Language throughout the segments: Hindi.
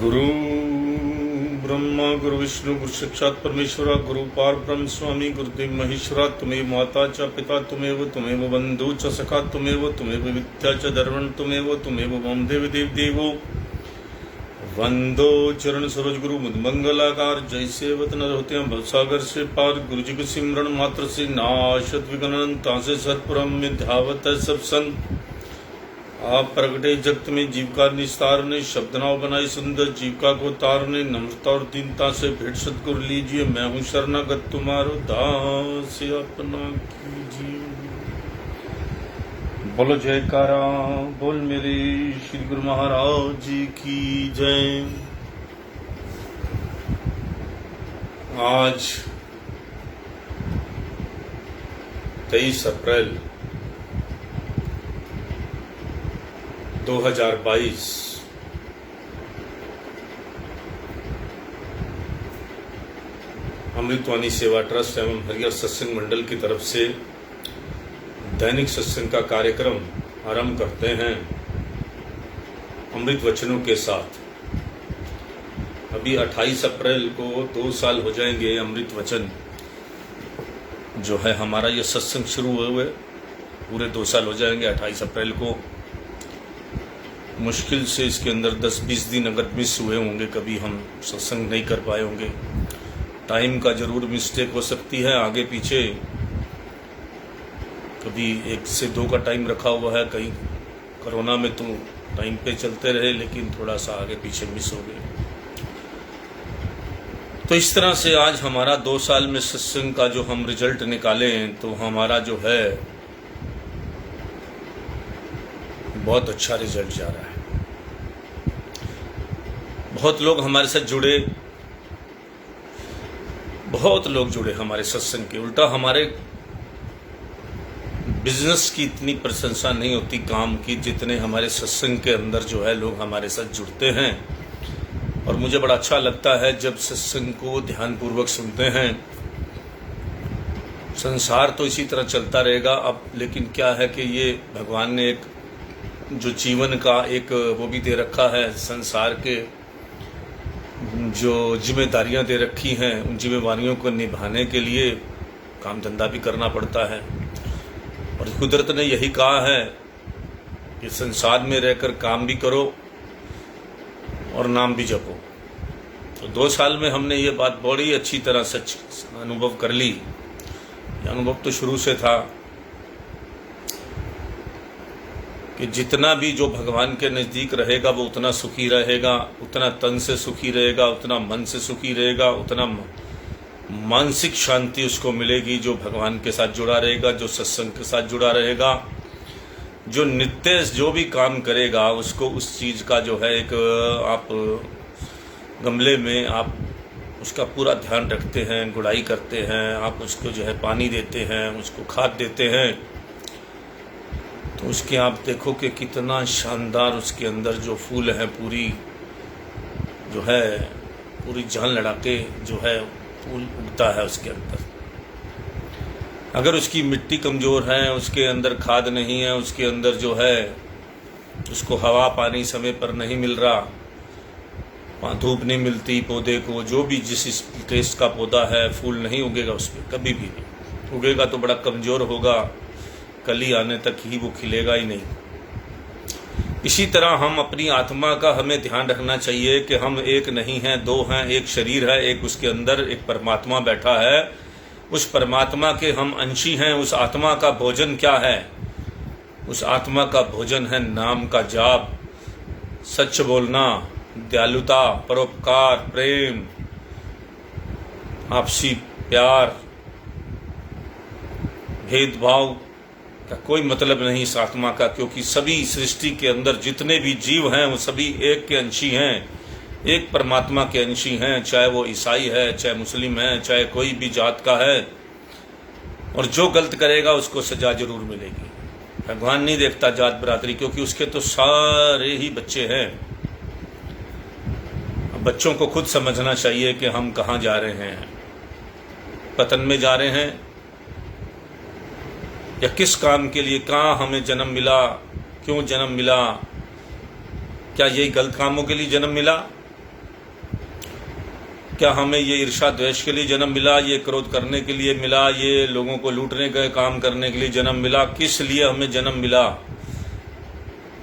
गुरु ब्रह्मा गुरु विष्णु गुरु साक्षात् परमेश्वरा गुरु पार ब्रह्म स्वामी गुरुदेव महेश्वरा तुमेव माता च पिता तुमेव बंधु च सखा तुमेव विद्या च धर्मण तुमेव मम देव देवो वंदो चरण सरोज गुरु मुद मंगलाकार जैसे वतन होते हैं भवसागर से पार गुरु जी को सिमरण मात्र से नाशत विगणन तासे सर्वपुरम में ध्यावत है सब संत आप प्रगटे जगत में जीविका निस्तार ने शब्द नाव बनाई सुंदर जीविका को तारने नम्रता और दीनता से भेंट सतगुरु लीजिए मैं हूँ शरणागत तुम्हारो दास अपना कीजिए। बोलो जयकारा बोल मेरे श्री गुरु महाराज जी की जय। आज 23 अप्रैल 2022 अमृतवाणी सेवा ट्रस्ट एवं हरिहर सत्संग मंडल की तरफ से दैनिक सत्संग का कार्यक्रम आरंभ करते हैं अमृत वचनों के साथ। अभी 28 अप्रैल को 2 साल हो जाएंगे अमृत वचन जो है हमारा ये सत्संग शुरू हुए पूरे 2 साल हो जाएंगे 28 अप्रैल को। मुश्किल से इसके अंदर 10-20 दिन अगर मिस हुए होंगे, कभी हम सत्संग नहीं कर पाए होंगे, टाइम का जरूर मिस्टेक हो सकती है आगे पीछे, कभी 1 से 2 का टाइम रखा हुआ है, कहीं कोरोना में तो टाइम पे चलते रहे लेकिन थोड़ा सा आगे पीछे मिस हो गए। तो इस तरह से आज हमारा 2 साल में सत्संग का जो हम रिजल्ट निकाले तो हमारा जो है बहुत अच्छा रिजल्ट जा रहा है। बहुत लोग हमारे साथ जुड़े, बहुत लोग जुड़े हमारे सत्संग के। उल्टा हमारे बिजनेस की इतनी प्रशंसा नहीं होती काम की जितने हमारे सत्संग के अंदर जो है लोग हमारे साथ जुड़ते हैं। और मुझे बड़ा अच्छा लगता है जब सत्संग को ध्यानपूर्वक सुनते हैं। संसार तो इसी तरह चलता रहेगा अब, लेकिन क्या है कि ये भगवान ने एक जो जीवन का एक वो भी दे रखा है, संसार के जो जिम्मेदारियां दे रखी हैं उन जिम्मेदारियों को निभाने के लिए काम धंधा भी करना पड़ता है। और कुदरत ने यही कहा है कि संसार में रहकर काम भी करो और नाम भी जपो। तो 2 साल में हमने ये बात बड़ी अच्छी तरह सच अनुभव कर ली। अनुभव तो शुरू से था कि जितना भी जो भगवान के नज़दीक रहेगा वो उतना सुखी रहेगा, उतना तन से सुखी रहेगा, उतना मन से सुखी रहेगा, उतना मानसिक शांति उसको मिलेगी जो भगवान के साथ जुड़ा रहेगा, जो सत्संग के साथ जुड़ा रहेगा। जो नित्य जो भी काम करेगा उसको उस चीज़ का जो है एक आप गमले में आप उसका पूरा ध्यान रखते हैं, गुड़ाई करते हैं, आप उसको जो है पानी देते हैं, उसको खाद देते हैं, तो उसके आप देखो कि कितना शानदार उसके अंदर जो फूल है पूरी जो है पूरी जान लड़ा के जो है फूल उगता है उसके अंदर। अगर उसकी मिट्टी कमज़ोर है, उसके अंदर खाद नहीं है, उसके अंदर जो है उसको हवा पानी समय पर नहीं मिल रहा, धूप नहीं मिलती पौधे को, जो भी जिस टेस्ट का पौधा है फूल नहीं उगेगा उस पर, कभी भी नहीं उगेगा तो बड़ा कमज़ोर होगा, कली आने तक ही वो खिलेगा ही नहीं। इसी तरह हम अपनी आत्मा का हमें ध्यान रखना चाहिए कि हम एक नहीं हैं, दो हैं, एक शरीर है, एक उसके अंदर एक परमात्मा बैठा है। उस परमात्मा के हम अंशी हैं। उस आत्मा का भोजन क्या है? उस आत्मा का भोजन है नाम का जाप, सच बोलना, दयालुता, परोपकार, प्रेम, आपसी प्यार। भेदभाव का कोई मतलब नहीं इस आत्मा का, क्योंकि सभी सृष्टि के अंदर जितने भी जीव हैं वो सभी एक के अंशी हैं, एक परमात्मा के अंशी हैं। चाहे वो ईसाई है, चाहे मुस्लिम है, चाहे कोई भी जात का है। और जो गलत करेगा उसको सजा जरूर मिलेगी। भगवान नहीं देखता जात बरादरी, क्योंकि उसके तो सारे ही बच्चे हैं। बच्चों को खुद समझना चाहिए कि हम कहाँ जा रहे हैं, पतन में जा रहे हैं या किस काम के लिए, कहाँ हमें जन्म मिला, क्यों जन्म मिला। क्या यही गलत कामों के लिए जन्म मिला? क्या हमें ये ईर्ष्या द्वेष के लिए जन्म मिला, ये क्रोध करने के लिए मिला, ये लोगों को लूटने का काम करने के लिए जन्म मिला? किस लिए हमें जन्म मिला?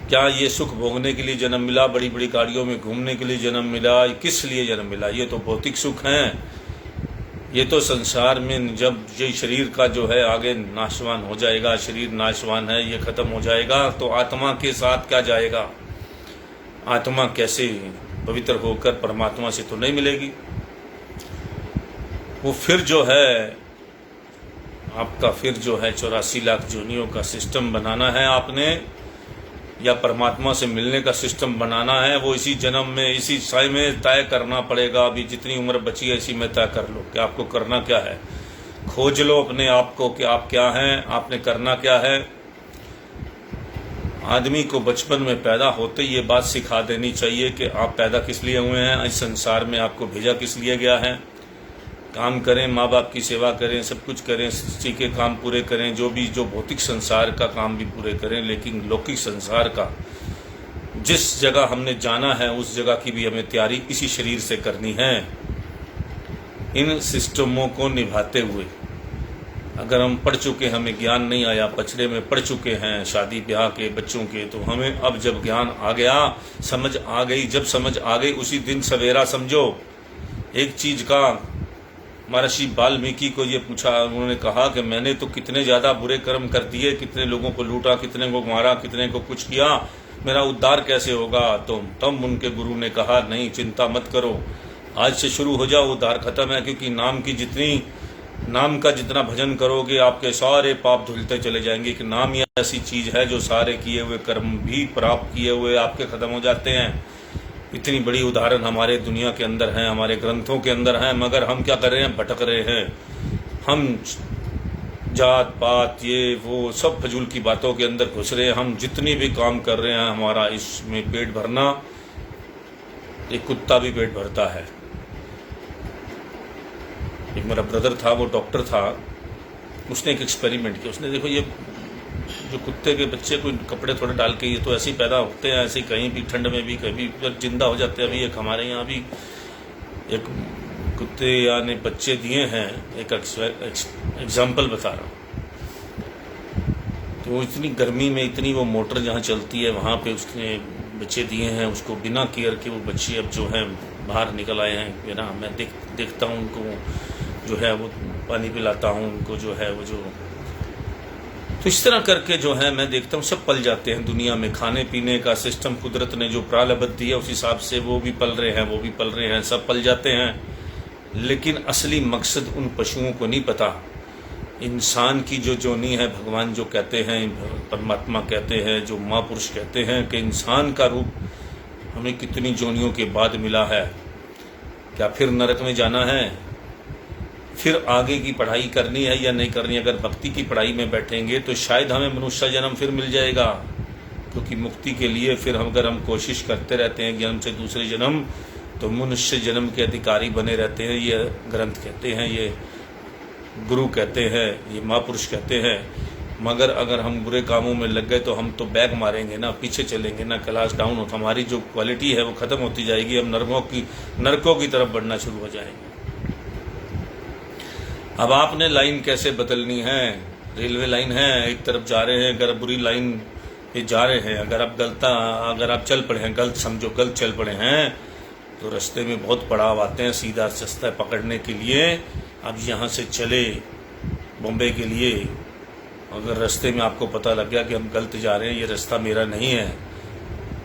क्या ये सुख भोगने के लिए जन्म मिला, बड़ी बड़ी गाड़ियों में घूमने के लिए जन्म मिला? किस लिए जन्म मिला? ये तो भौतिक सुख हैं। ये तो संसार में जब ये शरीर का जो है आगे नाशवान हो जाएगा, शरीर नाशवान है, ये खत्म हो जाएगा, तो आत्मा के साथ क्या जाएगा? आत्मा कैसे पवित्र होकर परमात्मा से तो नहीं मिलेगी। वो फिर जो है आपका फिर जो है 84 लाख जोनियों का सिस्टम बनाना है आपने, या परमात्मा से मिलने का सिस्टम बनाना है। वो इसी जन्म में, इसी समय में तय करना पड़ेगा। अभी जितनी उम्र बची है इसी में तय कर लो कि आपको करना क्या है। खोज लो अपने आप को कि आप क्या हैं, आपने करना क्या है। आदमी को बचपन में पैदा होते ही ये बात सिखा देनी चाहिए कि आप पैदा किस लिए हुए हैं, इस संसार में आपको भेजा किस लिए गया है। काम करें, माँ बाप की सेवा करें, सब कुछ करें, सृष्टि के काम पूरे करें, जो भौतिक संसार का काम भी पूरे करें, लेकिन लौकिक संसार का जिस जगह हमने जाना है उस जगह की भी हमें तैयारी इसी शरीर से करनी है। इन सिस्टमों को निभाते हुए अगर हम पढ़ चुके, हमें ज्ञान नहीं आया, पछड़े में पढ़ चुके हैं शादी ब्याह के बच्चों के, तो हमें अब जब ज्ञान आ गया, समझ आ गई, जब समझ आ गई उसी दिन सवेरा समझो। एक चीज का महर्षि वाल्मीकि को ये पूछा, उन्होंने कहा कि मैंने तो कितने ज़्यादा बुरे कर्म कर दिए, कितने लोगों को लूटा, कितने को मारा, कितने को कुछ किया, मेरा उद्धार कैसे होगा? तो तब उनके गुरु ने कहा, नहीं चिंता मत करो, आज से शुरू हो जाओ, उद्धार खत्म है। क्योंकि नाम का जितना भजन करोगे आपके सारे पाप धुलते चले जाएंगे। कि नाम ही ऐसी चीज़ है जो सारे किए हुए कर्म भी प्राप्त किए हुए आपके खत्म हो जाते हैं। इतनी बड़ी उदाहरण हमारे दुनिया के अंदर हैं, हमारे ग्रंथों के अंदर हैं, मगर हम क्या कर रहे हैं? भटक रहे हैं। हम जात पात ये वो सब फजूल की बातों के अंदर घुस रहे हैं। हम जितनी भी काम कर रहे हैं हमारा इसमें पेट भरना, एक कुत्ता भी पेट भरता है। एक मेरा ब्रदर था, वो डॉक्टर था, उसने एक एक्सपेरिमेंट किया। उसने देखो ये जो कुत्ते के बच्चे को कपड़े थोड़े डाल के, ये तो ऐसे ही पैदा होते हैं, ऐसे कहीं भी ठंड में भी कभी जिंदा हो जाते हैं। अभी एक हमारे यहाँ भी एक कुत्ते यानी बच्चे दिए हैं, एक एग्जाम्पल बता रहा हूँ। तो वो इतनी गर्मी में इतनी वो मोटर जहाँ चलती है वहाँ पे उसने बच्चे दिए हैं, उसको बिना केयर के वो बच्चे अब जो हैं बाहर निकल आए हैं। बिना मैं देखता हूँ उनको, जो है वो पानी पिलाता हूँ उनको, जो है वो जो, तो इस तरह करके जो है मैं देखता हूँ सब पल जाते हैं दुनिया में। खाने पीने का सिस्टम कुदरत ने जो प्रारब्ध दिया उस हिसाब से वो भी पल रहे हैं, वो भी पल रहे हैं, सब पल जाते हैं। लेकिन असली मकसद उन पशुओं को नहीं पता। इंसान की जो जोनी है, भगवान जो कहते हैं, परमात्मा कहते हैं, जो महापुरुष कहते हैं कि इंसान का रूप हमें कितनी जोनियों के बाद मिला है। क्या फिर नरक में जाना है? फिर आगे की पढ़ाई करनी है या नहीं करनी? अगर भक्ति की पढ़ाई में बैठेंगे तो शायद हमें मनुष्य जन्म फिर मिल जाएगा। क्योंकि मुक्ति के लिए फिर अगर हम कोशिश करते रहते हैं जन्म से दूसरे जन्म, तो मनुष्य जन्म के अधिकारी बने रहते हैं। ये ग्रंथ कहते हैं, ये गुरु कहते हैं, ये महापुरुष कहते हैं। मगर अगर हम बुरे कामों में लग गए तो हम तो बैग मारेंगे ना, पीछे चलेंगे ना, क्लास डाउन हो, हमारी जो क्वालिटी है वो खत्म होती जाएगी। हम नरकों की तरफ बढ़ना शुरू हो जाएंगे। अब आपने लाइन कैसे बदलनी है? रेलवे लाइन है, एक तरफ जा रहे हैं, अगर बुरी लाइन पे जा रहे हैं, अगर आप चल पड़े हैं गलत, समझो गलत चल पड़े हैं, तो रास्ते में बहुत पड़ाव आते हैं सीधा रास्ता पकड़ने के लिए। अब यहाँ से चले बॉम्बे के लिए, अगर रास्ते में आपको पता लग गया कि हम गलत जा रहे हैं, ये रास्ता मेरा नहीं है,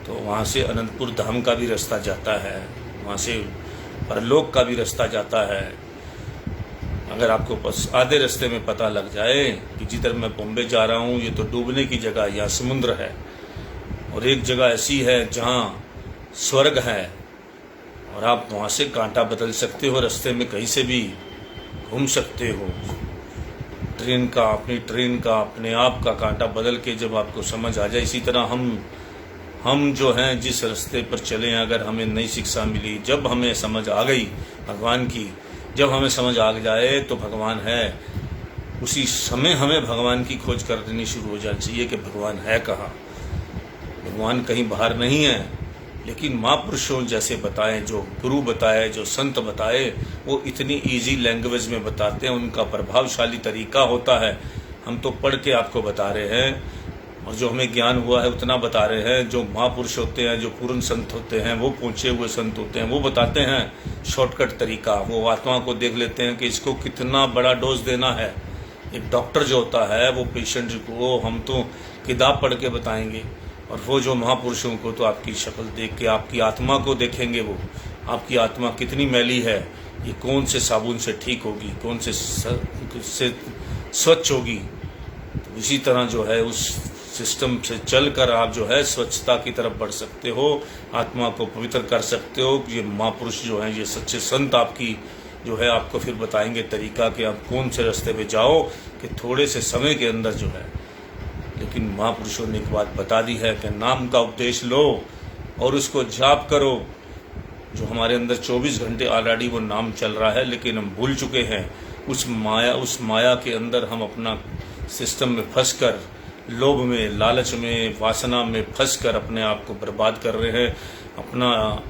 तो वहाँ से अनंतपुर धाम का भी रास्ता जाता है, वहाँ से परलोक का भी रास्ता जाता है। अगर आपको बस आधे रास्ते में पता लग जाए कि जिधर मैं बॉम्बे जा रहा हूँ ये तो डूबने की जगह, यहाँ समुद्र है, और एक जगह ऐसी है जहाँ स्वर्ग है, और आप वहाँ से कांटा बदल सकते हो, रास्ते में कहीं से भी घूम सकते हो। अपनी ट्रेन का अपने आप का कांटा बदल के जब आपको समझ आ जाए, इसी तरह हम जो हैं जिस रास्ते पर चले, अगर हमें नई शिक्षा मिली, जब हमें समझ आ गई भगवान की, जब हमें समझ आ जाए तो भगवान है, उसी समय हमें भगवान की खोज कर देनी शुरू हो जानी चाहिए कि भगवान है कहाँ। भगवान कहीं बाहर नहीं है, लेकिन महापुरुषों जैसे बताए, जो गुरु बताए, जो संत बताए, वो इतनी इजी लैंग्वेज में बताते हैं, उनका प्रभावशाली तरीका होता है। हम तो पढ़ के आपको बता रहे हैं, और जो हमें ज्ञान हुआ है उतना बता रहे हैं। जो महापुरुष होते हैं, जो पूर्ण संत होते हैं, वो पहुँचे हुए संत होते हैं, वो बताते हैं शॉर्टकट तरीका। वो आत्मा को देख लेते हैं कि इसको कितना बड़ा डोज देना है। एक डॉक्टर जो होता है वो पेशेंट को हम तो किताब पढ़ के बताएंगे, और वो जो महापुरुषों को तो आपकी शक्ल देख के, आपकी आत्मा को देखेंगे, वो आपकी आत्मा कितनी मैली है, ये कौन से साबुन से ठीक होगी, कौन से स्वच्छ होगी। तो इसी तरह जो है उस सिस्टम से चलकर आप जो है स्वच्छता की तरफ बढ़ सकते हो, आत्मा को पवित्र कर सकते हो। ये महापुरुष जो हैं, ये सच्चे संत आपकी जो है आपको फिर बताएंगे तरीका कि आप कौन से रास्ते पे जाओ कि थोड़े से समय के अंदर जो है। लेकिन महापुरुषों ने एक बात बता दी है कि नाम का उपदेश लो और उसको जाप करो। जो हमारे अंदर 24 घंटे ऑलरेडी वो नाम चल रहा है, लेकिन हम भूल चुके हैं। उस माया के अंदर हम अपना सिस्टम में फंसकर, लोभ में, लालच में, वासना में फंसकर अपने आप को बर्बाद कर रहे हैं। अपना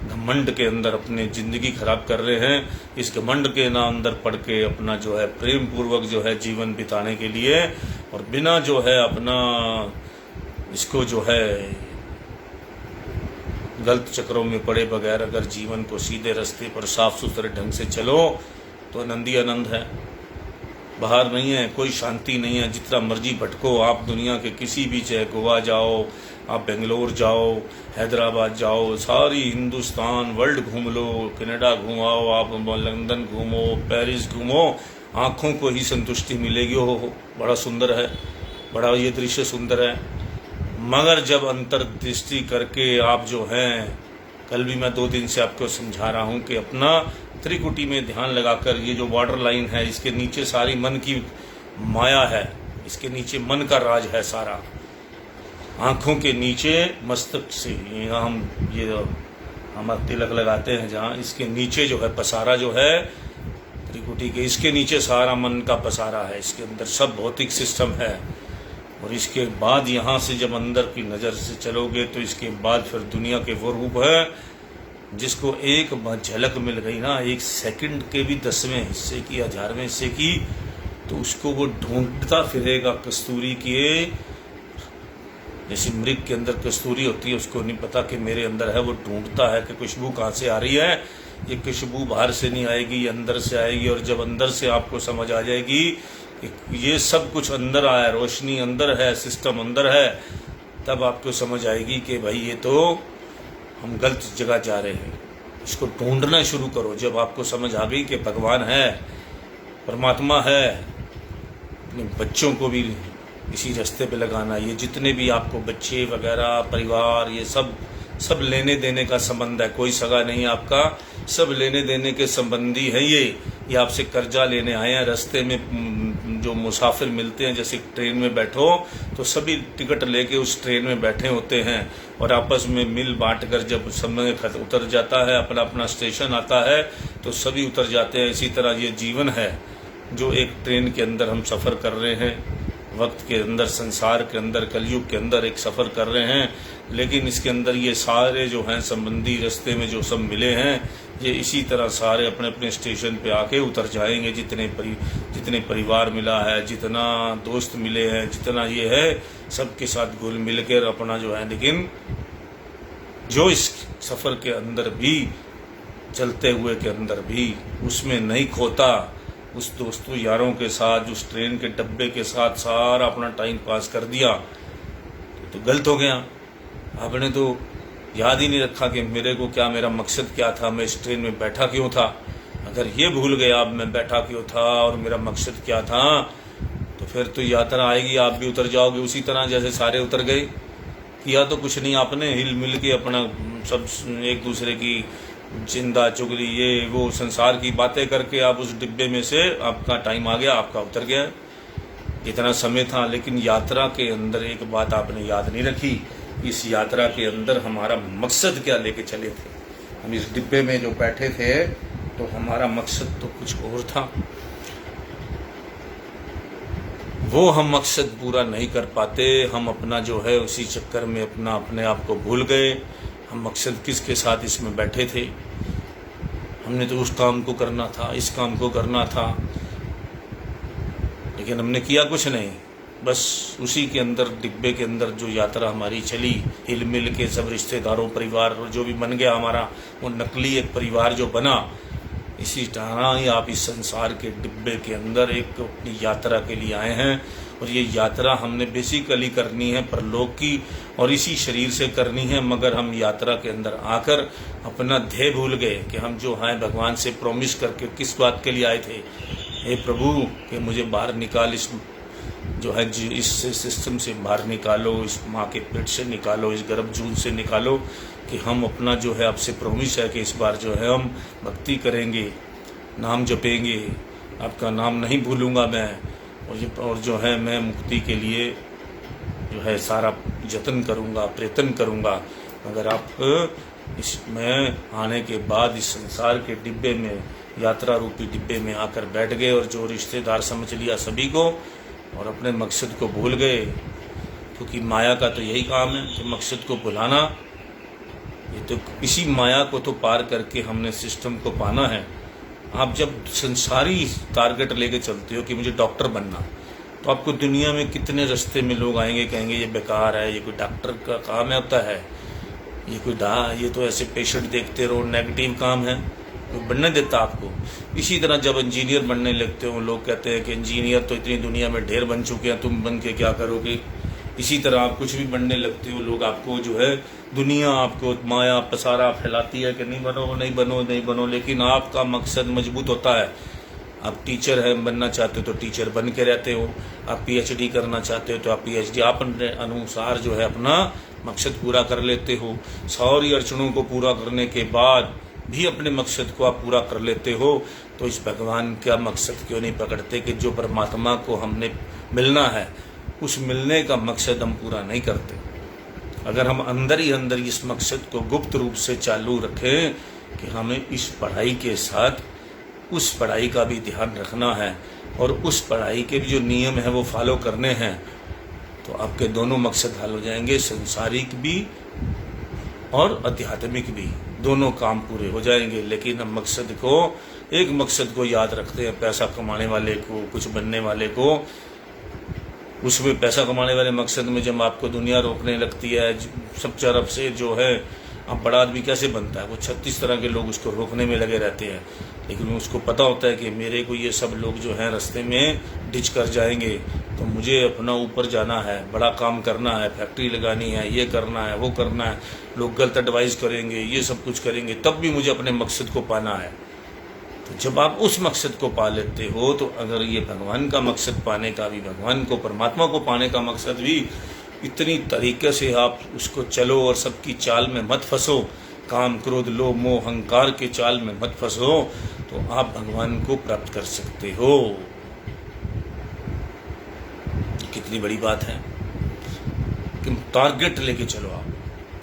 घमंड के अंदर अपनी ज़िंदगी खराब कर रहे हैं। इस घमंड के अंदर पड़ के अपना जो है प्रेम पूर्वक जो है जीवन बिताने के लिए, और बिना जो है अपना इसको जो है गलत चक्रों में पड़े बगैर अगर जीवन को सीधे रास्ते पर साफ सुथरे ढंग से चलो तो आनंद ही आनंद है। बाहर नहीं है, कोई शांति नहीं है। जितना मर्जी भटको आप दुनिया के किसी भी, चाहे गोवा जाओ, आप बेंगलोर जाओ, हैदराबाद जाओ, सारी हिंदुस्तान वर्ल्ड घूम लो, कनाडा घुमाओ, आप लंदन घूमो, पेरिस घूमो, आँखों को ही संतुष्टि मिलेगी। हो बड़ा सुंदर है, बड़ा ये दृश्य सुंदर है। मगर जब अंतर्दृष्टि करके आप जो हैं, कल भी मैं 2 दिन से आपको समझा रहा हूँ कि अपना त्रिकुटी में ध्यान लगाकर, ये जो बॉर्डर लाइन है इसके नीचे सारी मन की माया है, इसके नीचे मन का राज है सारा। आँखों के नीचे मस्तक से यहाँ हम तिलक लगाते हैं, जहाँ इसके नीचे जो है पसारा जो है त्रिकुटी के, इसके नीचे सारा मन का पसारा है। इसके अंदर सब भौतिक सिस्टम है। और इसके बाद यहाँ से जब अंदर की नज़र से चलोगे तो इसके बाद फिर दुनिया के वो रूप है जिसको एक झलक मिल गई ना, 1 सेकंड के भी 10वें हिस्से की, 1000वें हिस्से की, तो उसको वो ढूंढता फिरेगा कस्तूरी की। जैसे मृग के अंदर कस्तूरी होती है, उसको नहीं पता कि मेरे अंदर है, वो ढूंढता है कि खुशबू कहाँ से आ रही है। ये खुशबू बाहर से नहीं आएगी, ये अंदर से आएगी। और जब अंदर से आपको समझ आ जाएगी कि ये सब कुछ अंदर आया, रोशनी अंदर है, सिस्टम अंदर है, तब आपको समझ आएगी कि भाई ये तो हम गलत जगह जा रहे हैं। इसको ढूंढना शुरू करो। जब आपको समझ आ गई कि भगवान है, परमात्मा है, अपने बच्चों को भी इसी रास्ते पे लगाना। ये जितने भी आपको बच्चे वगैरह, परिवार, ये सब लेने देने का संबंध है। कोई सगा नहीं आपका, सब लेने देने के संबंधी है। ये आपसे कर्जा लेने आए हैं। रास्ते में जो मुसाफिर मिलते हैं, जैसे ट्रेन में बैठो तो सभी टिकट लेके उस ट्रेन में बैठे होते हैं, और आपस में मिल बांट कर जब समय उतर जाता है, अपना अपना स्टेशन आता है तो सभी उतर जाते हैं। इसी तरह ये जीवन है जो एक ट्रेन के अंदर हम सफ़र कर रहे हैं। वक्त के अंदर, संसार के अंदर, कलयुग के अंदर एक सफ़र कर रहे हैं। लेकिन इसके अंदर ये सारे जो हैं संबंधी रास्ते में जो सब मिले हैं, ये इसी तरह सारे अपने अपने स्टेशन पे आके उतर जाएंगे। जितने परिवार मिला है, जितना दोस्त मिले हैं, जितना ये है, सबके साथ घुल मिल कर अपना जो है, लेकिन जो इस सफ़र के अंदर भी, चलते हुए के अंदर भी उसमें नहीं खोता, उस दोस्तों यारों के साथ, उस ट्रेन के डब्बे के साथ सारा अपना टाइम पास कर दिया तो गलत हो गया। आपने तो याद ही नहीं रखा कि मेरे को क्या, मेरा मकसद क्या था, मैं इस ट्रेन में बैठा क्यों था। अगर ये भूल गए आप मैं बैठा क्यों था और मेरा मकसद क्या था, तो फिर तो यात्रा आएगी, आप भी उतर जाओगे उसी तरह जैसे सारे उतर गए। किया तो कुछ नहीं आपने, हिल मिल के अपना सब एक दूसरे की चिंता चुगली ये वो संसार की बातें करके आप उस डिब्बे में से, आपका टाइम आ गया, आपका उतर गया, इतना समय था। लेकिन यात्रा के अंदर एक बात आपने याद नहीं रखी, इस यात्रा के अंदर हमारा मकसद क्या लेके चले थे। हम इस डिब्बे में जो बैठे थे तो हमारा मकसद तो कुछ और था, वो हम मकसद पूरा नहीं कर पाते। हम अपना जो है उसी चक्कर में अपने आप को भूल गए। हम मकसद किसके साथ इसमें बैठे थे, हमने तो उस काम को करना था, इस काम को करना था, लेकिन हमने किया कुछ नहीं। बस उसी के अंदर, डिब्बे के अंदर जो यात्रा हमारी चली, हिल मिल के सब रिश्तेदारों, परिवार जो भी बन गया हमारा, वो नकली एक परिवार जो बना, इसी तरह ही आप इस संसार के डिब्बे के अंदर एक अपनी यात्रा के लिए आए हैं। और ये यात्रा हमने बेसिकली करनी है परलोक की, और इसी शरीर से करनी है। मगर हम यात्रा के अंदर आकर अपना ध्येय भूल गए कि हम जो हैं भगवान से प्रॉमिस करके किस बात के लिए आए थे। हे प्रभु कि मुझे बाहर निकाल, इस जो है इस सिस्टम से बाहर निकालो, इस माँ के पेट से निकालो, इस गर्भ जून से निकालो, कि हम अपना जो है आपसे प्रॉमिस है कि इस बार जो है हम भक्ति करेंगे, नाम जपेंगे, आपका नाम नहीं भूलूंगा मैं, और जो है मैं मुक्ति के लिए जो है सारा जतन करूंगा, प्रयत्न करूंगा। मगर आप इसमें आने के बाद इस संसार के डिब्बे में, यात्रा रूपी डिब्बे में आकर बैठ गए, और जो रिश्तेदार समझ लिया सभी को, और अपने मकसद को भूल गए। क्योंकि माया का तो यही काम है कि मकसद को भुलाना। ये तो इसी माया को तो पार करके हमने सिस्टम को पाना है। आप जब संसारी टारगेट लेके चलते हो कि मुझे डॉक्टर बनना, तो आपको दुनिया में कितने रास्ते में लोग आएंगे, कहेंगे ये बेकार है, ये कोई डॉक्टर का काम होता है, ये तो ऐसे पेशेंट देखते रहो, नेगेटिव काम है, कोई बनने देता आपको। इसी तरह जब इंजीनियर बनने लगते हो, लोग कहते हैं कि इंजीनियर तो इतनी दुनिया में ढेर बन चुके हैं, तुम बन के क्या करोगे। इसी तरह आप कुछ भी बनने लगते हो, लोग आपको जो है, दुनिया आपको माया पसारा फैलाती है कि नहीं बनो, नहीं बनो, नहीं बनो। लेकिन आपका मकसद मजबूत होता है। आप टीचर है बनना चाहते हो तो टीचर बन के रहते हो, आप पीएचडी करना चाहते हो तो आप पीएचडी अपने अनुसार जो है अपना मकसद पूरा कर लेते हो। सारी अड़चनों को पूरा करने के बाद भी अपने मकसद को आप पूरा कर लेते हो। तो इस भगवान का मकसद क्यों नहीं पकड़ते कि जो परमात्मा को हमने मिलना है, उस मिलने का मकसद हम पूरा नहीं करते। अगर हम अंदर ही अंदर इस मकसद को गुप्त रूप से चालू रखें कि हमें इस पढ़ाई के साथ उस पढ़ाई का भी ध्यान रखना है, और उस पढ़ाई के भी जो नियम है वो फॉलो करने हैं, तो आपके दोनों मकसद हल हो जाएंगे, संसारिक भी और आध्यात्मिक भी, दोनों काम पूरे हो जाएंगे। लेकिन हम एक मकसद को याद रखते हैं, पैसा कमाने वाले को, कुछ बनने वाले को। उसमें पैसा कमाने वाले मकसद में जब आपको दुनिया रोकने लगती है सब तरफ से, जो है अब बड़ा आदमी कैसे बनता है, वो 36 तरह के लोग उसको रोकने में लगे रहते हैं। लेकिन उसको पता होता है कि मेरे को ये सब लोग जो हैं रास्ते में डिच कर जाएंगे, तो मुझे अपना ऊपर जाना है, बड़ा काम करना है, फैक्ट्री लगानी है, ये करना है, वो करना है। लोग गलत एडवाइस करेंगे, ये सब कुछ करेंगे, तब भी मुझे अपने मकसद को पाना है। तो जब आप उस मकसद को पा लेते हो, तो अगर ये भगवान का मकसद पाने का भी, भगवान को, परमात्मा को पाने का मकसद भी इतनी तरीके से आप उसको चलो और सबकी चाल में मत फंसो, काम क्रोध लोभ मोह अहंकार के चाल में मत फंसो, तो आप भगवान को प्राप्त कर सकते हो। कितनी बड़ी बात है कि टारगेट लेके चलो आप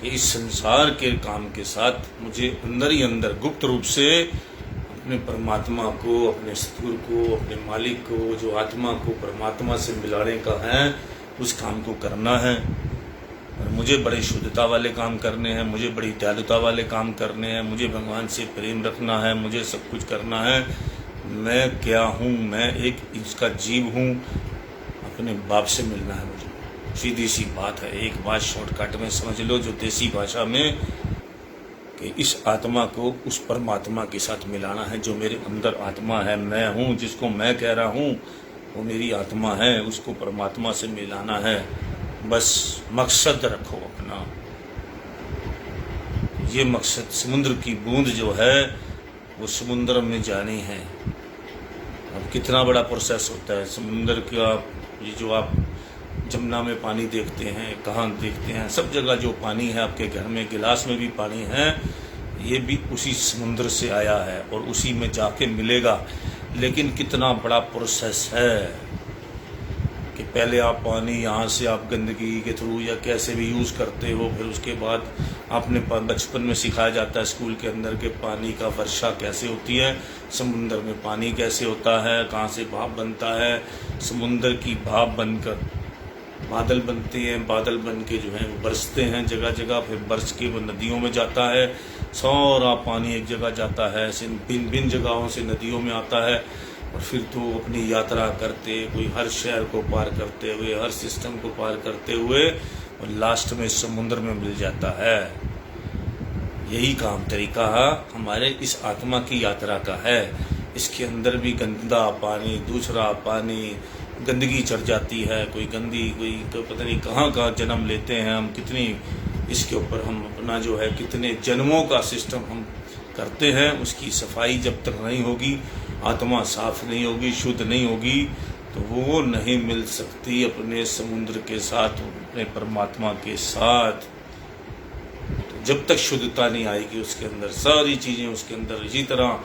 कि इस संसार के काम के साथ मुझे अंदर ही अंदर गुप्त रूप से अपने परमात्मा को, अपने सतगुरु को, अपने मालिक को, जो आत्मा को परमात्मा से मिलाने का है, उस काम को करना है। और मुझे बड़ी शुद्धता वाले काम करने हैं, मुझे बड़ी दयालुता वाले काम करने हैं, मुझे भगवान से प्रेम रखना है, मुझे सब कुछ करना है। मैं क्या हूँ, मैं एक इसका जीव हूँ, अपने बाप से मिलना है मुझे। सीधी सी बात है। एक बात शॉर्टकट में समझ लो, जो देसी भाषा में, कि इस आत्मा को उस परमात्मा के साथ मिलाना है। जो मेरे अंदर आत्मा है, मैं हूँ, जिसको मैं कह रहा हूँ वो मेरी आत्मा है, उसको परमात्मा से मिलाना है। बस मकसद रखो अपना, ये मकसद। समुद्र की बूंद जो है वो समुद्र में जानी है। अब कितना बड़ा प्रोसेस होता है समुद्र का। ये जो आप जमुना में पानी देखते हैं, कहाँ देखते हैं, सब जगह जो पानी है, आपके घर में गिलास में भी पानी है, ये भी उसी समुद्र से आया है और उसी में जाके मिलेगा। लेकिन कितना बड़ा प्रोसेस है कि पहले आप पानी यहाँ से आप गंदगी के थ्रू या कैसे भी यूज़ करते हो, फिर उसके बाद आपने बचपन में सिखाया जाता है स्कूल के अंदर के पानी का वर्षा कैसे होती है, समुद्र में पानी कैसे होता है, कहाँ से भाप बनता है, समुद्र की भाप बनकर बादल बनते हैं, बादल बन के जो है वो बरसते हैं जगह जगह, फिर बरस के वो नदियों में जाता है। सारा पानी एक जगह जाता है, भिन्न भिन्न जगहों से नदियों में आता है और फिर तो अपनी यात्रा करते, कोई हर शहर को पार करते हुए, हर सिस्टम को पार करते हुए और लास्ट में समुद्र में मिल जाता है। यही काम तरीका हमारे इस आत्मा की यात्रा का है। इसके अंदर भी गंदा पानी, दूसरा पानी, गंदगी चढ़ जाती है, कोई गंदी, कोई तो पता नहीं कहाँ का जन्म लेते हैं हम, कितनी इसके ऊपर हम अपना जो है कितने जन्मों का सिस्टम हम करते हैं। उसकी सफाई जब तक नहीं होगी, आत्मा साफ नहीं होगी, शुद्ध नहीं होगी, तो वो नहीं मिल सकती अपने समुद्र के साथ, अपने परमात्मा के साथ। तो जब तक शुद्धता नहीं आएगी उसके अंदर, सारी चीज़ें उसके अंदर, इसी तरह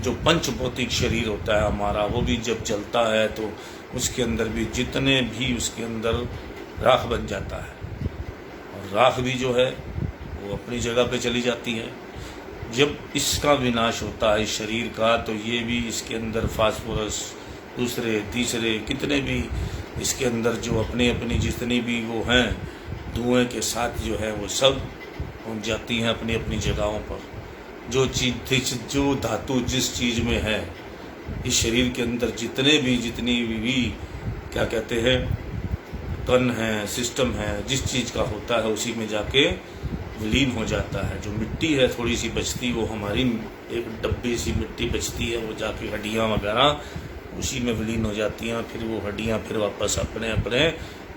जो पंच भौतिक शरीर होता है हमारा, वो भी जब जलता है तो उसके अंदर भी जितने भी उसके अंदर राख बन जाता है, और राख भी जो है वो अपनी जगह पे चली जाती है। जब इसका विनाश होता है इस शरीर का, तो ये भी इसके अंदर फास्फोरस, दूसरे तीसरे कितने भी इसके अंदर जो अपनी अपनी जितनी भी वो हैं धुएं के साथ जो है वो सब पहुँच जाती हैं अपनी अपनी जगहों पर। जो चीज, जो धातु जिस चीज़ में है इस शरीर के अंदर, जितनी भी क्या कहते हैं कण है, सिस्टम है, जिस चीज़ का होता है उसी में जाके विलीन हो जाता है। जो मिट्टी है थोड़ी सी बचती, वो हमारी एक डब्बी सी मिट्टी बचती है, वो जाके हड्डियाँ वगैरह उसी में विलीन हो जाती हैं। फिर वो हड्डियाँ फिर वापस अपने अपने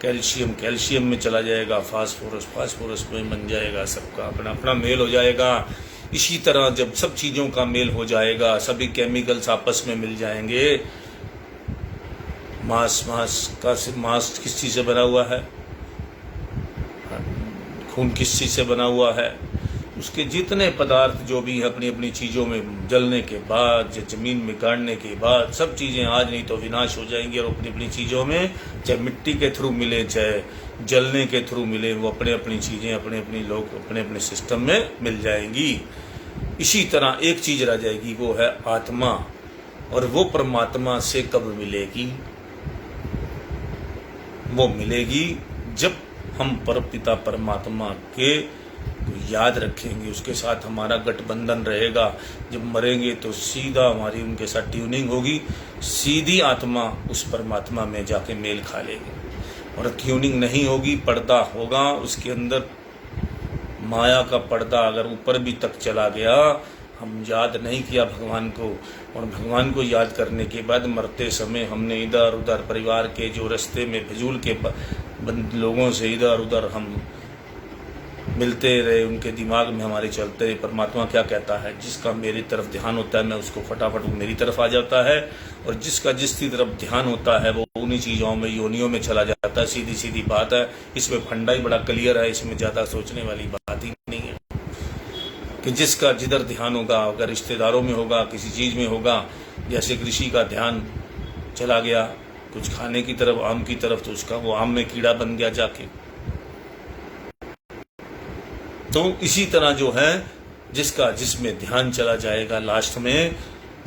कैल्शियम में चला जाएगा, फास्फोरस में बन जाएगा, सबका अपना अपना मेल हो जाएगा। इसी तरह जब सब चीज़ों का मेल हो जाएगा, सभी केमिकल्स आपस में मिल जाएंगे। मांस किस चीज़ से बना हुआ है, खून किस चीज़ से बना हुआ है, उसके जितने पदार्थ जो भी अपनी अपनी चीज़ों में जलने के बाद, ज़मीन में गाड़ने के बाद, सब चीज़ें आज नहीं तो विनाश हो जाएंगी और अपनी अपनी चीज़ों में, चाहे मिट्टी के थ्रू मिले चाहे जलने के थ्रू मिले, वो अपने अपनी चीज़ें अपने अपनी लोग अपने अपने सिस्टम में मिल जाएंगी। इसी तरह एक चीज़ रह जाएगी, वो है आत्मा। और वो परमात्मा से कब मिलेगी? वो मिलेगी जब हम परमपिता परमात्मा के याद रखेंगे, उसके साथ हमारा गठबंधन रहेगा। जब मरेंगे तो सीधा हमारी उनके साथ ट्यूनिंग होगी, सीधी आत्मा उस परमात्मा में जाके मेल खा लेगी। और ट्यूनिंग नहीं होगी, पर्दा होगा उसके अंदर, माया का पर्दा अगर ऊपर भी तक चला गया, हम याद नहीं किया भगवान को, और भगवान को याद करने के बाद मरते समय हमने इधर उधर परिवार के जो रास्ते में फिजूल के लोगों से इधर उधर हम मिलते रहे, उनके दिमाग में हमारे चलते रहे। परमात्मा क्या कहता है, जिसका मेरी तरफ ध्यान होता है मैं उसको फटाफट वो मेरी तरफ आ जाता है, और जिसका जिसकी तरफ ध्यान होता है वो उन्हीं चीज़ों में, योनियों में चला जाता है। सीधी सीधी बात है, इसमें फंडा ही बड़ा क्लियर है, इसमें ज़्यादा सोचने वाली बात ही नहीं है। कि जिसका जिधर ध्यान होगा, अगर रिश्तेदारों में होगा, किसी चीज़ में होगा, जैसे कृषि का ध्यान चला गया कुछ खाने की तरफ, आम की तरफ, तो उसका वो आम में कीड़ा बन गया जाके। तो इसी तरह जो है जिसका जिसमें ध्यान चला जाएगा, लास्ट में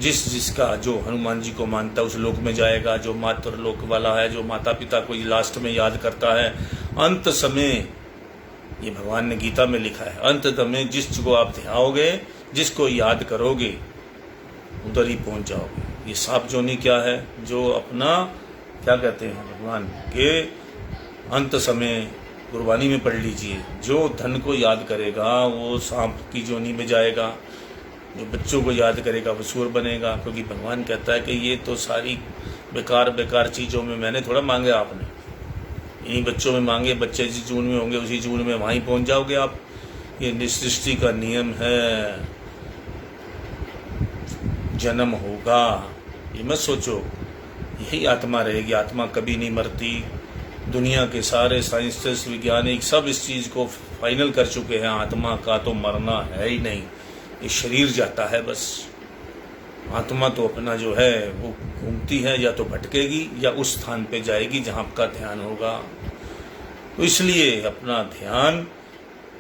जिसका जो हनुमान जी को मानता है उस लोक में जाएगा, जो मातृ लोक वाला है, जो माता पिता को लास्ट में याद करता है। अंत समय, ये भगवान ने गीता में लिखा है, अंत समय जिसको आप ध्याओगे, जिसको याद करोगे, उधर ही पहुंच जाओगे। ये सांप जोनी क्या है, जो अपना क्या कहते हैं भगवान के अंत समय गुरबानी में पढ़ लीजिए, जो धन को याद करेगा वो सांप की जोनी में जाएगा, जो बच्चों को याद करेगा वो सूर बनेगा। क्योंकि भगवान कहता है कि ये तो सारी बेकार बेकार चीज़ों में मैंने थोड़ा मांगे, आपने इन्हीं बच्चों में मांगे, बच्चे जिस जून में होंगे उसी जून में वहीं पहुंच जाओगे आप। ये सृष्टि का नियम है, जन्म होगा, ये मत सोचो। यही आत्मा रहेगी, आत्मा कभी नहीं मरती। दुनिया के सारे साइंटिस्ट वैज्ञानिक सब इस चीज़ को फाइनल कर चुके हैं, आत्मा का तो मरना है ही नहीं, ये शरीर जाता है बस। आत्मा तो अपना जो है वो घूमती है, या तो भटकेगी या उस स्थान पे जाएगी जहाँ आपका ध्यान होगा। तो इसलिए अपना ध्यान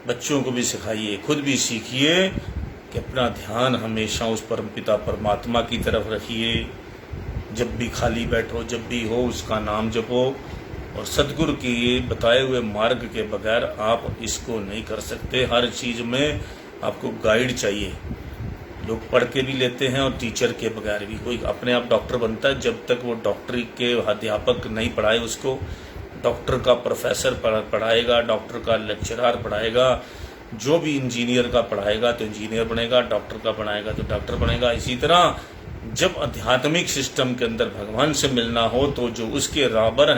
बच्चों को भी सिखाइए, खुद भी सीखिए कि अपना ध्यान हमेशा उस परमपिता परमात्मा की तरफ रखिए। जब भी खाली बैठो, जब भी हो, उसका नाम जपो। और सद्गुरु के बताए हुए मार्ग के बगैर आप इसको नहीं कर सकते। हर चीज़ में आपको गाइड चाहिए। लोग पढ़ के भी लेते हैं और टीचर के बगैर भी। कोई अपने आप डॉक्टर बनता है जब तक वो डॉक्टरी के अध्यापक नहीं पढ़ाए उसको। डॉक्टर का प्रोफेसर पढ़ाएगा, डॉक्टर का लेक्चरार पढ़ाएगा, जो भी इंजीनियर का पढ़ाएगा तो इंजीनियर बनेगा, डॉक्टर का पढ़ाएगा तो डॉक्टर बनेगा। इसी तरह जब आध्यात्मिक सिस्टम के अंदर भगवान से मिलना हो तो जो उसके रहबर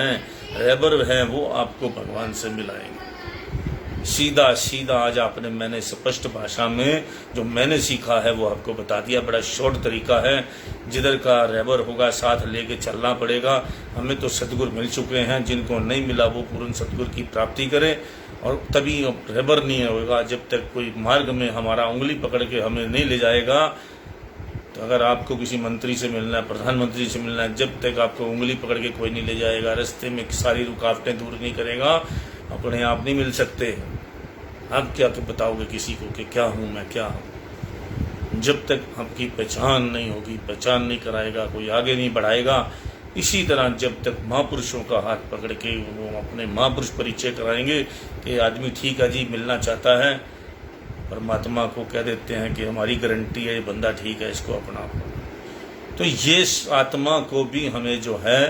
हैं वो आपको भगवान से मिलाएंगे। सीधा सीधा आज आपने मैंने स्पष्ट भाषा में जो मैंने सीखा है वो आपको बता दिया। बड़ा शॉर्ट तरीका है, जिधर का रहबर होगा साथ लेके चलना पड़ेगा। हमें तो सतगुरु मिल चुके हैं, जिनको नहीं मिला वो पूर्ण सतगुरु की प्राप्ति करें। और तभी रहबर नहीं होगा जब तक कोई मार्ग में हमारा उंगली पकड़ के हमें नहीं ले जाएगा। तो अगर आपको किसी मंत्री से मिलना है, प्रधानमंत्री से मिलना है, जब तक आपको उंगली पकड़ के कोई नहीं ले जाएगा, रास्ते में सारी रुकावटें दूर नहीं करेगा, अपने आप नहीं मिल सकते। आप क्या तो बताओगे किसी को कि क्या हूँ मैं, क्या हूँ? जब तक आपकी पहचान नहीं होगी, पहचान नहीं कराएगा, कोई आगे नहीं बढ़ाएगा। इसी तरह जब तक महापुरुषों का हाथ पकड़ के वो अपने महापुरुष परिचय कराएंगे कि आदमी ठीक है जी, मिलना चाहता है, परमात्मा को कह देते हैं कि हमारी गारंटी है, ये बंदा ठीक है, इसको अपना। तो ये आत्मा को भी हमें जो है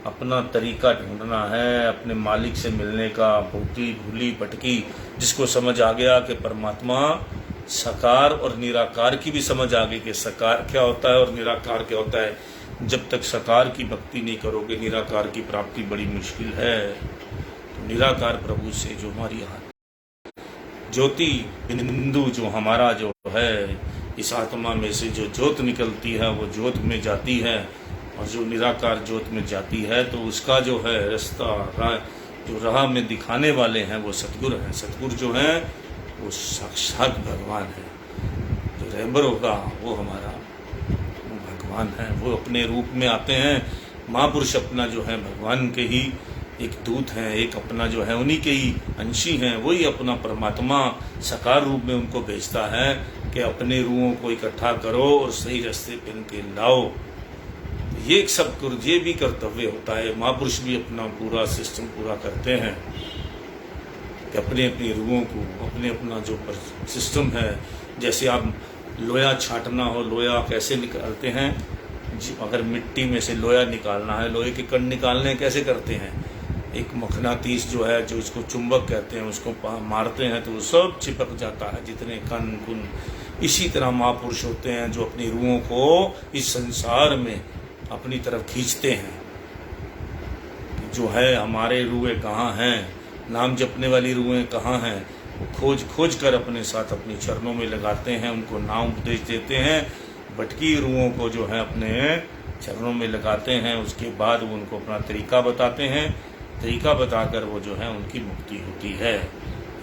अपना तरीका ढूंढना है अपने मालिक से मिलने का। भूती भूली भटकी जिसको समझ आ गया कि परमात्मा साकार और निराकार की भी समझ आ गई कि साकार क्या होता है और निराकार क्या होता है। जब तक साकार की भक्ति नहीं करोगे, निराकार की प्राप्ति बड़ी मुश्किल है। तो निराकार प्रभु से जो हमारी ज्योति बिंदु जो हमारा जो है, इस आत्मा में से जो ज्योत निकलती है वो ज्योत में जाती है, और जो निराकार ज्योत में जाती है तो उसका जो है रास्ता जो राह में दिखाने वाले हैं वो सतगुरु हैं। सतगुरु जो हैं वो साक्षात भगवान है। जो रहबर होगा वो हमारा भगवान है, वो अपने रूप में आते हैं। महापुरुष अपना जो है भगवान के ही एक दूत हैं, एक अपना जो है उन्हीं के ही अंशी हैं। वही अपना परमात्मा साकार रूप में उनको भेजता है कि अपने रूहों को इकट्ठा करो और सही रास्ते पे इनके लाओ। ये एक सब ये भी कर्तव्य होता है। महापुरुष भी अपना पूरा सिस्टम पूरा करते हैं कि अपने अपनी रूहों को अपना जो सिस्टम है। जैसे आप लोया छाटना हो, लोया कैसे निकालते हैं? अगर मिट्टी में से लोया निकालना है, लोहे के कण निकालने कैसे करते हैं? एक मखनातीस जो है, जो इसको चुंबक कहते हैं, उसको मारते हैं तो वो सब चिपक जाता है, जितने कण कुन। इसी तरह महापुरुष होते हैं जो अपनी रूहों को इस संसार में अपनी तरफ खींचते हैं। जो है हमारे रूहें कहाँ हैं, नाम जपने वाली रूहें कहाँ हैं, वो खोज खोज कर अपने साथ अपने चरणों में लगाते हैं, उनको नाम उपदेश देते हैं। भटकी रूहों को जो है अपने चरणों में लगाते हैं। उसके बाद वो उनको अपना तरीका बताते हैं। तरीका बताकर वो जो है उनकी मुक्ति होती है।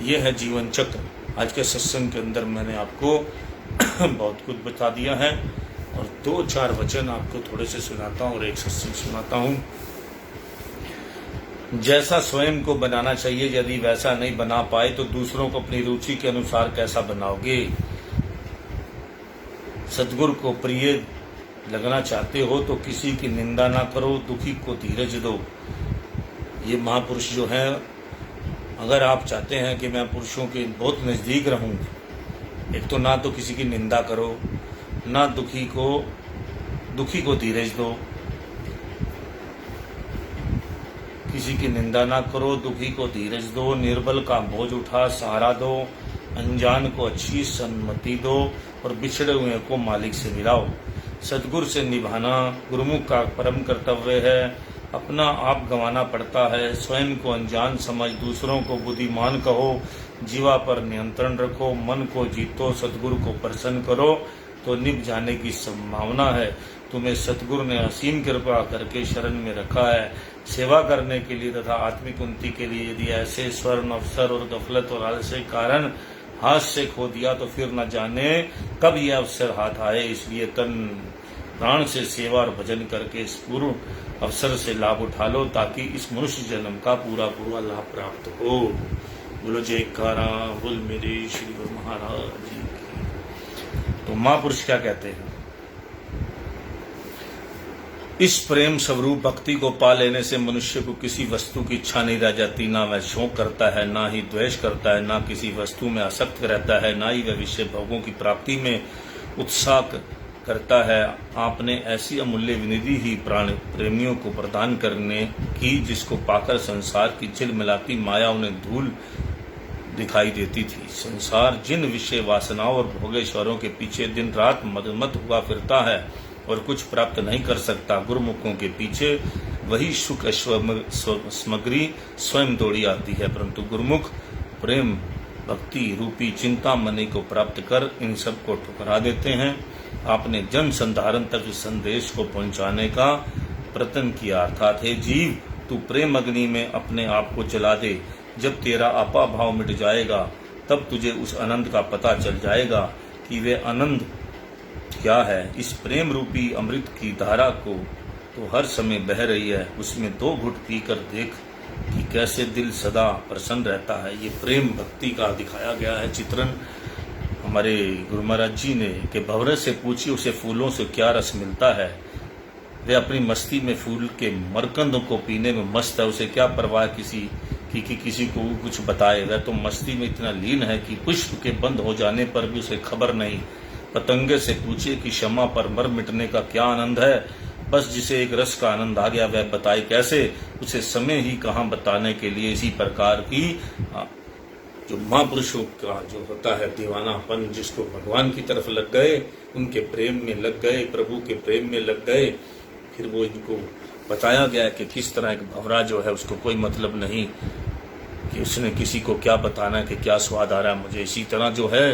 ये है जीवन चक्र। आज के सत्संग के अंदर मैंने आपको बहुत कुछ बता दिया है, और 2-4 वचन आपको थोड़े से सुनाता हूँ और एक सत्संग सुनाता हूँ। जैसा स्वयं को बनाना चाहिए, यदि वैसा नहीं बना पाए तो दूसरों को अपनी रुचि के अनुसार कैसा बनाओगे? सद्गुरु को प्रिय लगना चाहते हो तो किसी की निंदा ना करो, दुखी को धीरज दो। ये महापुरुष जो हैं, अगर आप चाहते हैं कि मैं पुरुषों के बहुत नज़दीक रहूं, एक तो ना तो किसी की निंदा करो, ना दुखी को धीरज दो। किसी की निंदा ना करो, दुखी को धीरज दो, निर्बल का बोझ उठा सहारा दो, अनजान को अच्छी सम्मति दो और बिछड़े हुए को मालिक से मिलाओ। सद्गुरु से निभाना गुरुमुख का परम कर्तव्य है। अपना आप गंवाना पड़ता है। स्वयं को अनजान समझ दूसरों को बुद्धिमान कहो, जीवा पर नियंत्रण रखो, मन को जीतो, सद्गुरु को प्रसन्न करो तो निभ जाने की संभावना है। तुम्हें सद्गुरु ने असीम कृपा करके शरण में रखा है। सेवा करने के लिए तथा आत्मिक उन्नति के लिए यदि ऐसे स्वर्ण अवसर और गफलत और आलस्य के कारण हाथ से खो दिया तो फिर न जाने कब यह अवसर हाथ आए। इसलिए तन प्राण से सेवा और भजन करके इस पूर्ण अवसर से लाभ उठा लो ताकि इस मनुष्य जन्म का पूरा पूरा लाभ प्राप्त हो। बोलो जयकारा बोल मेरे श्री गुरु महाराज जी की। तो महापुरुष क्या कहते हैं? इस प्रेम स्वरूप भक्ति को पा लेने से मनुष्य को किसी वस्तु की इच्छा नहीं रह जाती। ना वह शौक करता है, ना ही द्वेष करता है, ना किसी वस्तु में आसक्त रहता है, ना ही वह विषय भोगों की प्राप्ति में उत्साह करता है। आपने ऐसी अमूल्य विनिधि ही प्राण प्रेमियों को प्रदान करने की जिसको पाकर संसार की चिलमिलाती माया उन्हें धूल दिखाई देती थी। संसार जिन विषय वासनाओं और भोगेश्वरों के पीछे दिन रात मदमत हुआ फिरता है और कुछ प्राप्त नहीं कर सकता, गुरुमुखों के पीछे वही सुख सामग्री स्वयं दौड़ी आती है। परंतु गुरुमुख प्रेम भक्ति रूपी चिंता मणि को प्राप्त कर इन सब को ठुकरा देते हैं। आपने जन संधारण तक इस संदेश को पहुंचाने का प्रयत्न किया, अर्थात हे जीव तू प्रेम अग्नि में अपने आप को जला दे। जब तेरा आपा भाव मिट जाएगा तब तुझे उस आनंद का पता चल जाएगा कि वे आनंद क्या है। इस प्रेम रूपी अमृत की धारा को तो हर समय बह रही है, उसमें 2 घुट पीकर देख कि कैसे दिल सदा प्रसन्न रहता है। ये प्रेम भक्ति का दिखाया गया है चित्रण हमारे गुरु महाराज जी ने कि भंवरे से पूछिए उसे फूलों से क्या रस मिलता है। वे अपनी मस्ती में फूल के मरकंदों को पीने में मस्त है, उसे क्या परवाह किसी को कुछ बताए। वह तो मस्ती में इतना लीन है कि पुष्प के बंद हो जाने पर भी उसे खबर नहीं। पतंगे से पूछिए कि क्षमा पर मर मिटने का क्या आनंद है। बस जिसे एक रस का आनंद आ गया वह बताए कैसे, उसे समय ही कहाँ बताने के लिए। इसी प्रकार की जो महापुरुषों का जो होता है दीवानापन, जिसको भगवान की तरफ लग गए, उनके प्रेम में लग गए, प्रभु के प्रेम में लग गए, फिर वो इनको बताया गया कि किस तरह एक भंवरा जो है उसको कोई मतलब नहीं कि उसने किसी को क्या बताना कि क्या स्वाद आ रहा है मुझे। इसी तरह जो है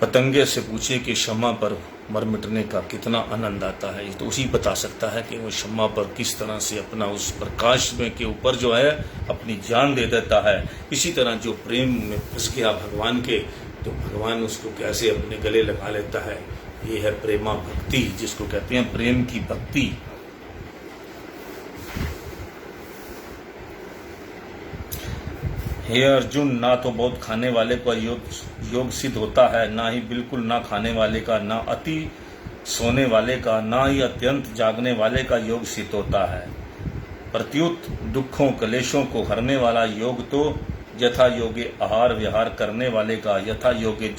पतंगे से पूछे कि क्षमा पर मर मिटने का कितना आनंद आता है, तो उसी बता सकता है कि वो क्षमा पर किस तरह से अपना उस प्रकाश में के ऊपर जो है अपनी जान दे देता है। इसी तरह जो प्रेम में फंस गया भगवान के, तो भगवान उसको कैसे अपने गले लगा लेता है। ये है प्रेमा भक्ति, जिसको कहते हैं प्रेम की भक्ति। हे अर्जुन, ना तो बहुत खाने वाले का योग सिद्ध होता है, ना ही बिल्कुल ना खाने वाले का, ना अति सोने वाले का, ना ही अत्यंत जागने वाले का योग सिद्ध होता है। प्रत्युत दुखों कलेशों को हरने वाला योग तो यथा योगे आहार विहार करने वाले का, यथा योगे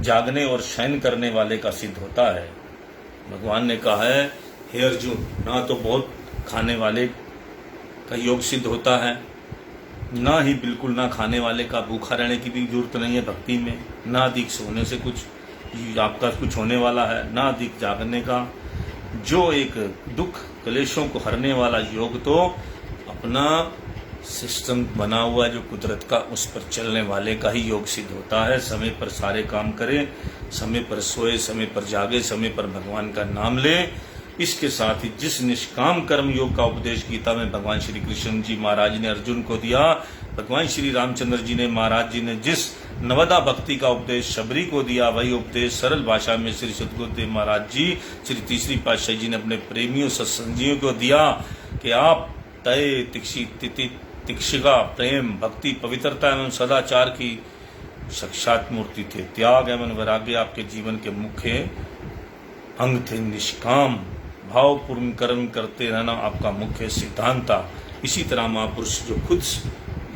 जागने और शयन करने वाले का सिद्ध होता है। भगवान ने कहा है, हे अर्जुन, ना तो बहुत खाने वाले का योग सिद्ध होता है, ना ही बिल्कुल ना खाने वाले का, भूखा रहने की भी जरूरत नहीं है भक्ति में, ना अधिक सोने से कुछ आपका कुछ होने वाला है, ना अधिक जागने का। जो एक दुख कलेशों को हरने वाला योग तो अपना सिस्टम बना हुआ है जो कुदरत का, उस पर चलने वाले का ही योग सिद्ध होता है। समय पर सारे काम करे, समय पर सोए, समय पर जागे, समय पर भगवान का नाम ले। इसके साथ ही जिस निष्काम कर्म योग का उपदेश गीता में भगवान श्री कृष्ण जी महाराज ने अर्जुन को दिया, भगवान श्री रामचंद्र जी ने महाराज जी ने जिस नवदा भक्ति का उपदेश शबरी को दिया, वही उपदेश सरल भाषा में श्री सद्गुरुदेव महाराज जी श्री तीसरी पातशाही जी ने अपने प्रेमियों सत्संगियों को दिया कि आप तय तिक्षिका प्रेम भक्ति पवित्रता एवं सदाचार की साक्षात मूर्ति थे। त्याग एवं वैराग्य आपके जीवन के मुख्य अंग थे। निष्काम भावपूर्ण कर्म करते रहना आपका मुख्य सिद्धांत था। इसी तरह महापुरुष जो खुद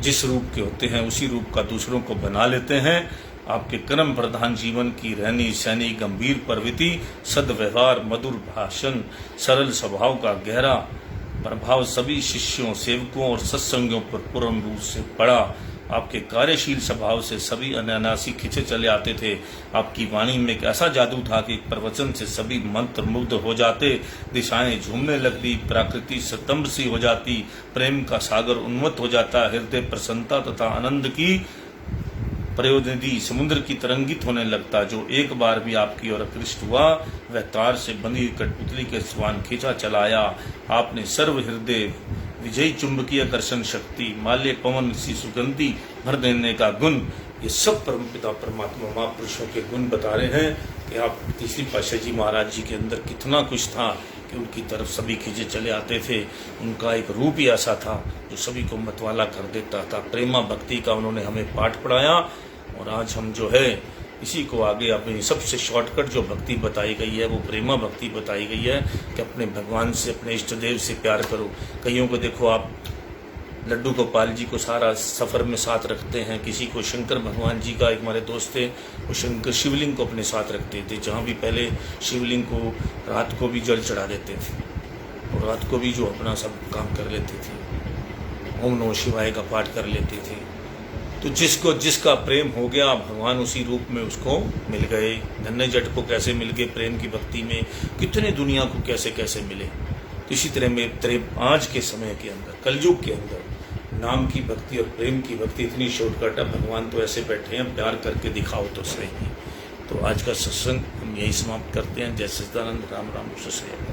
जिस रूप के होते हैं उसी रूप का दूसरों को बना लेते हैं। आपके कर्म प्रधान जीवन की रहनी सहनी, गंभीर प्रवृत्ति, सद्व्यवहार, मधुर भाषण, सरल स्वभाव का गहरा प्रभाव सभी शिष्यों, सेवकों और सत्संगियों पर पूर्ण रूप से पड़ा। आपके कार्यशील स्वभाव से सभी अनायासी खिंचे चले आते थे। आपकी वाणी में एक ऐसा जादू था कि एक प्रवचन से सभी मंत्र मुग्ध हो जाते, दिशाएं झूमने लगती, प्रकृति स्तंभ सी हो जाती, प्रेम का सागर उन्मत्त हो जाता, हृदय प्रसन्नता तथा आनंद की प्रयोजनिधि समुद्र की तरंगित होने लगता। जो एक बार भी आपकी ओर आकृष्ट हुआ वह तार से बंधी कठपुतली के समान खींचा चलाया। आपने सर्व हृदय विजयी चुंबकीय आकर्षण शक्ति, माल्य पवन सी सुगंधी भर देने का गुण, ये सब परमपिता परमात्मा महापुरुषों के गुण बता रहे हैं कि आप तीसरी पातशाही जी महाराज जी के अंदर कितना कुछ था कि उनकी तरफ सभी खींचे चले आते थे। उनका एक रूप ही ऐसा था जो सभी को मतवाला कर देता था। प्रेमा भक्ति का उन्होंने हमें पाठ पढ़ाया और आज हम जो है इसी को आगे अपनी सबसे शॉर्टकट जो भक्ति बताई गई है वो प्रेमा भक्ति बताई गई है कि अपने भगवान से, अपने इष्ट देव से प्यार करो। कईयों को देखो आप लड्डू गोपाल जी को सारा सफ़र में साथ रखते हैं, किसी को शंकर भगवान जी का, एक हमारे दोस्त थे वो शंकर शिवलिंग को अपने साथ रखते थे, जहाँ भी पहले शिवलिंग को रात को भी जल चढ़ा देते थे और रात को भी जो अपना सब काम कर लेते थे, ओम नमः शिवाय का पाठ कर लेते थे। तो जिसका प्रेम हो गया भगवान उसी रूप में उसको मिल गए। धन्य जट को कैसे मिल गए प्रेम की भक्ति में, कितने दुनिया को कैसे कैसे मिले। तो इसी तरह में आज के समय के अंदर, कलयुग के अंदर नाम की भक्ति और प्रेम की भक्ति इतनी शॉर्टकट है। भगवान तो ऐसे बैठे हैं, प्यार करके दिखाओ तो सही। तो आज का सत्संग हम यही समाप्त करते हैं। जय सच्चिदानंद। राम राम। सत श्री अकाल।